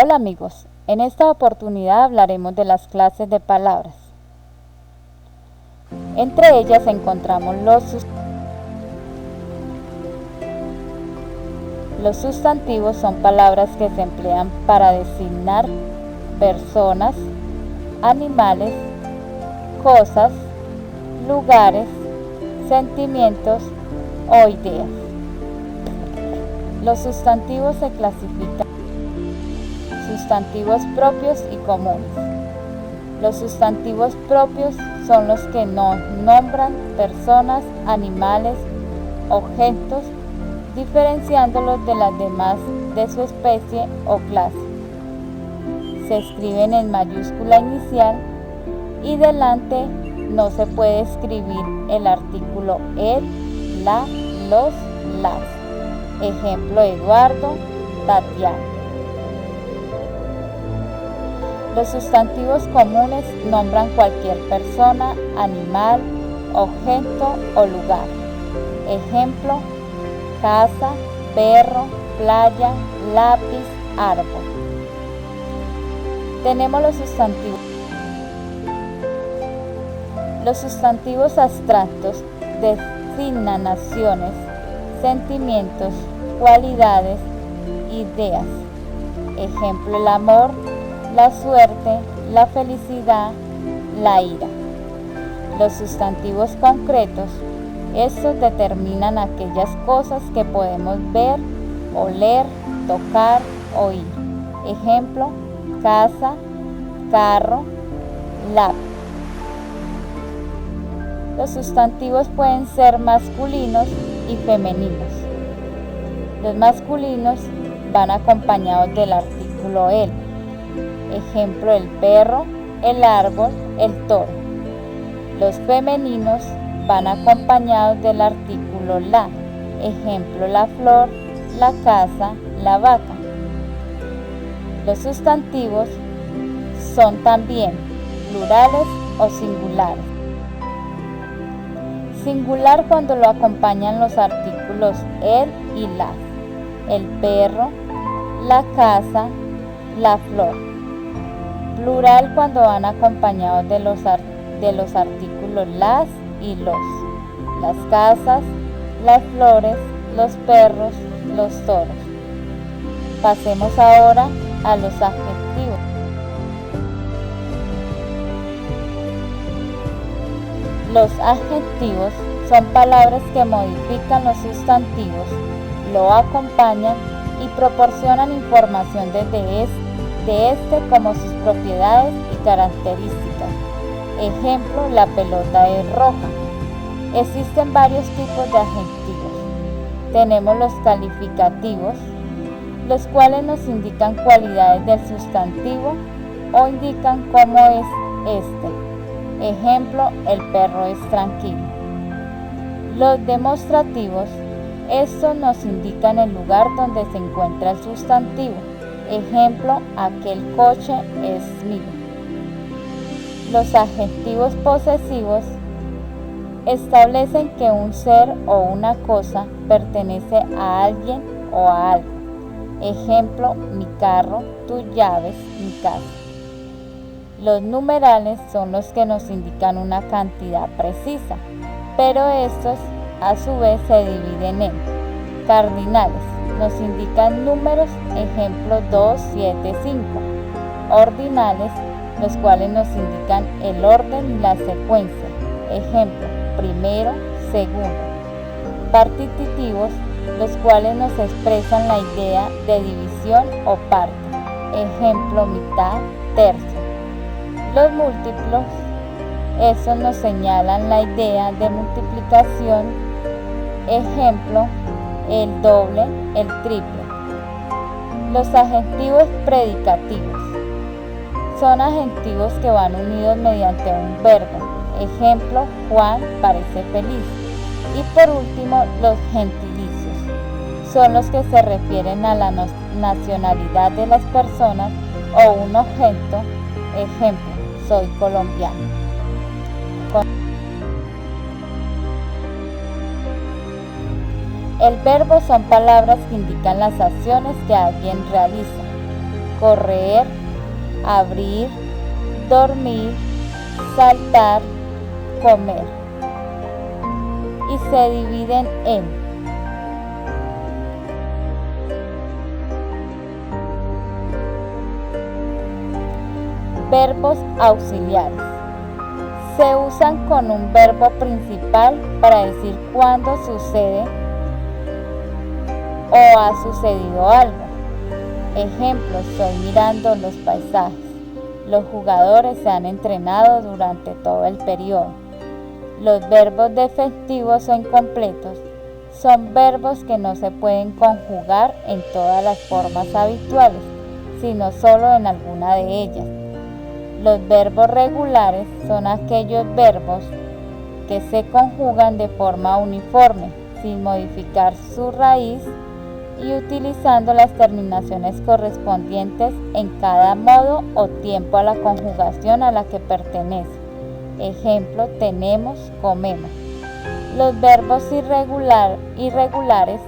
Hola amigos, en esta oportunidad hablaremos de las clases de palabras. Entre ellas encontramos los sustantivos. Son palabras que se emplean para designar personas, animales, cosas, lugares, sentimientos o ideas. Los sustantivos se clasifican en sustantivos propios y comunes. Los sustantivos propios son los que nombran personas, animales, objetos, diferenciándolos de las demás de su especie o clase. Se escriben en mayúscula inicial y delante no se puede escribir el artículo el, la, los, las. Ejemplo: Eduardo, Tatiana. Los sustantivos comunes nombran cualquier persona, animal, objeto o lugar. Ejemplo: casa, perro, playa, lápiz, árbol. Tenemos los sustantivos. Los sustantivos abstractos designan acciones, sentimientos, cualidades, ideas. Ejemplo: el amor, la suerte, la felicidad, la ira. Los sustantivos concretos, estos determinan aquellas cosas que podemos ver, oler, tocar, oír. Ejemplo: casa, carro, lápiz. Los sustantivos pueden ser masculinos y femeninos. Los masculinos van acompañados del artículo el. Ejemplo: el perro, el árbol, el toro. Los femeninos van acompañados del artículo la. Ejemplo: la flor, la casa, la vaca. Los sustantivos son también plurales o singulares. Singular cuando lo acompañan los artículos el y la. El perro, la casa, la flor. Plural cuando van acompañados de los artículos las y los. Las casas, las flores, los perros, los toros. Pasemos ahora a los adjetivos. Los adjetivos son palabras que modifican los sustantivos, lo acompañan y proporcionan información de este como sus propiedades y características. Ejemplo: la pelota es roja. Existen varios tipos de adjetivos. Tenemos los calificativos, los cuales nos indican cualidades del sustantivo o indican cómo es este. Ejemplo: el perro es tranquilo. Los demostrativos, estos nos indican el lugar donde se encuentra el sustantivo. Ejemplo: aquel coche es mío. Los adjetivos posesivos establecen que un ser o una cosa pertenece a alguien o a algo. Ejemplo: mi carro, tus llaves, mi casa. Los numerales son los que nos indican una cantidad precisa, pero estos a su vez se dividen en cardinales, nos indican números, ejemplo: 2, 7, 5. Ordinales, los cuales nos indican el orden y la secuencia, ejemplo: primero, segundo. Partitivos, los cuales nos expresan la idea de división o parte, ejemplo: mitad, tercio. Los múltiplos, esos nos señalan la idea de multiplicación, ejemplo: el doble, el triple. Los adjetivos predicativos son adjetivos que van unidos mediante un verbo, ejemplo: Juan parece feliz. Y por último, los gentilicios son los que se refieren a la nacionalidad de las personas o un objeto, ejemplo: soy colombiano. El verbo son palabras que indican las acciones que alguien realiza. correr, abrir, dormir, saltar, comer. Y se dividen en verbos auxiliares. Se usan con un verbo principal para decir cuándo sucede o ha sucedido algo. Ejemplo, estoy mirando los paisajes. Los jugadores se han entrenado durante todo el periodo. Los verbos defectivos o incompletos son verbos que no se pueden conjugar en todas las formas habituales, sino solo en alguna de ellas. Los verbos regulares son aquellos verbos que se conjugan de forma uniforme, sin modificar su raíz y utilizando las terminaciones correspondientes en cada modo o tiempo a la conjugación a la que pertenece. Ejemplo, tenemos, comemos. Los verbos irregulares,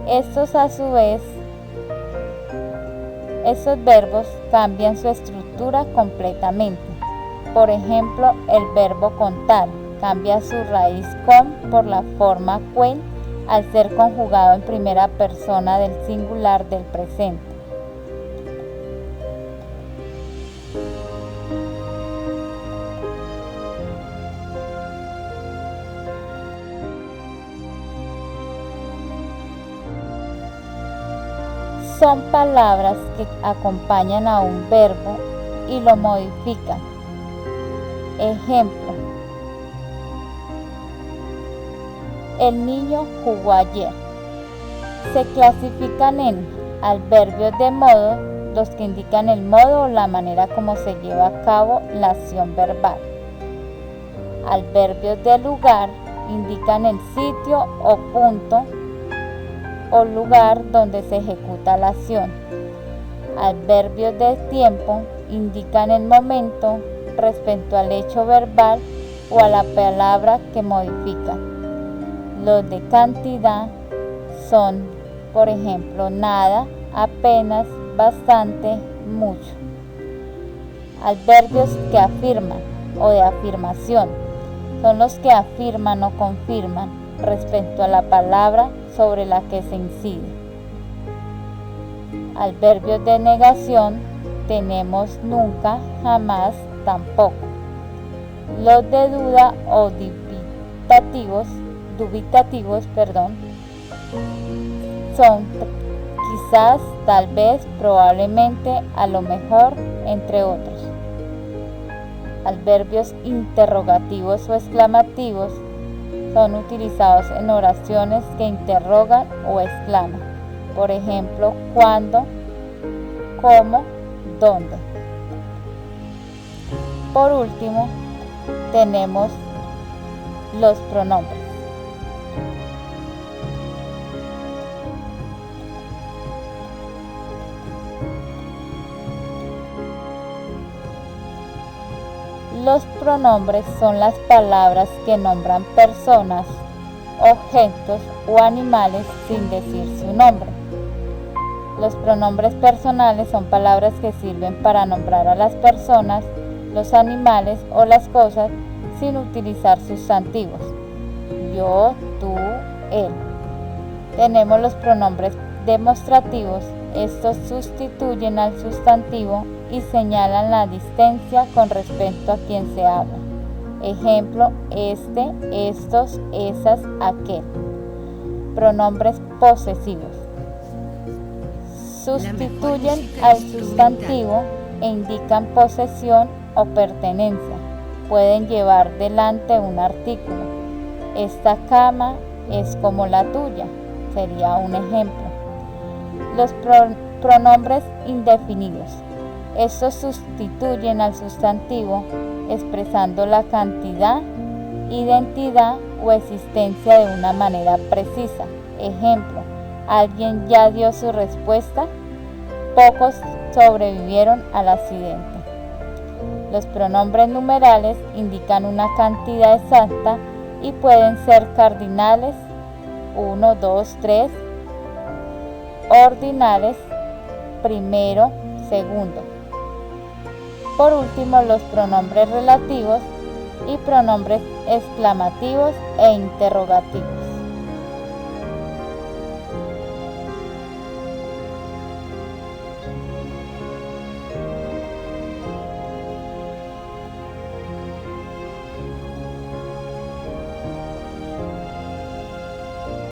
estos a su vez, esos verbos cambian su estructura completamente. Por ejemplo, el verbo contar cambia su raíz con por la forma cuen al ser conjugado en primera persona del singular del presente. Son palabras que acompañan a un verbo y lo modifican. Ejemplo, el niño jugó ayer. Se clasifican en adverbios de modo, los que indican el modo o la manera como se lleva a cabo la acción verbal. Adverbios de lugar indican el sitio o punto o lugar donde se ejecuta la acción. Adverbios de tiempo indican el momento respecto al hecho verbal o a la palabra que modifica. Los de cantidad son, por ejemplo, nada, apenas, bastante, mucho. Adverbios que afirman o de afirmación son los que afirman o confirman respecto a la palabra sobre la que se incide. Adverbios de negación tenemos nunca, jamás, tampoco. Los de duda o dubitativos, son quizás, tal vez, probablemente, a lo mejor, entre otros. Adverbios interrogativos o exclamativos son utilizados en oraciones que interrogan o exclaman. Por ejemplo, ¿cuándo?, ¿cómo?, ¿dónde? Por último, tenemos los pronombres. Los pronombres son las palabras que nombran personas, objetos o animales sin decir su nombre. Los pronombres personales son palabras que sirven para nombrar a las personas, los animales o las cosas sin utilizar sustantivos. Yo, tú, él. Tenemos los pronombres demostrativos. Estos sustituyen al sustantivo y señalan la distancia con respecto a quien se habla. Ejemplo, este, estos, esas, aquel. Pronombres posesivos. Sustituyen al sustantivo e indican posesión o pertenencia. Pueden llevar delante un artículo. Esta cama es como la tuya, sería un ejemplo. Los pronombres indefinidos. Estos sustituyen al sustantivo expresando la cantidad, identidad o existencia de una manera precisa. Ejemplo, ¿alguien ya dio su respuesta? Pocos sobrevivieron al accidente. Los pronombres numerales indican una cantidad exacta y pueden ser cardinales, 1, 2, 3, ordinales, primero, segundo. Por último, los pronombres relativos y pronombres exclamativos e interrogativos.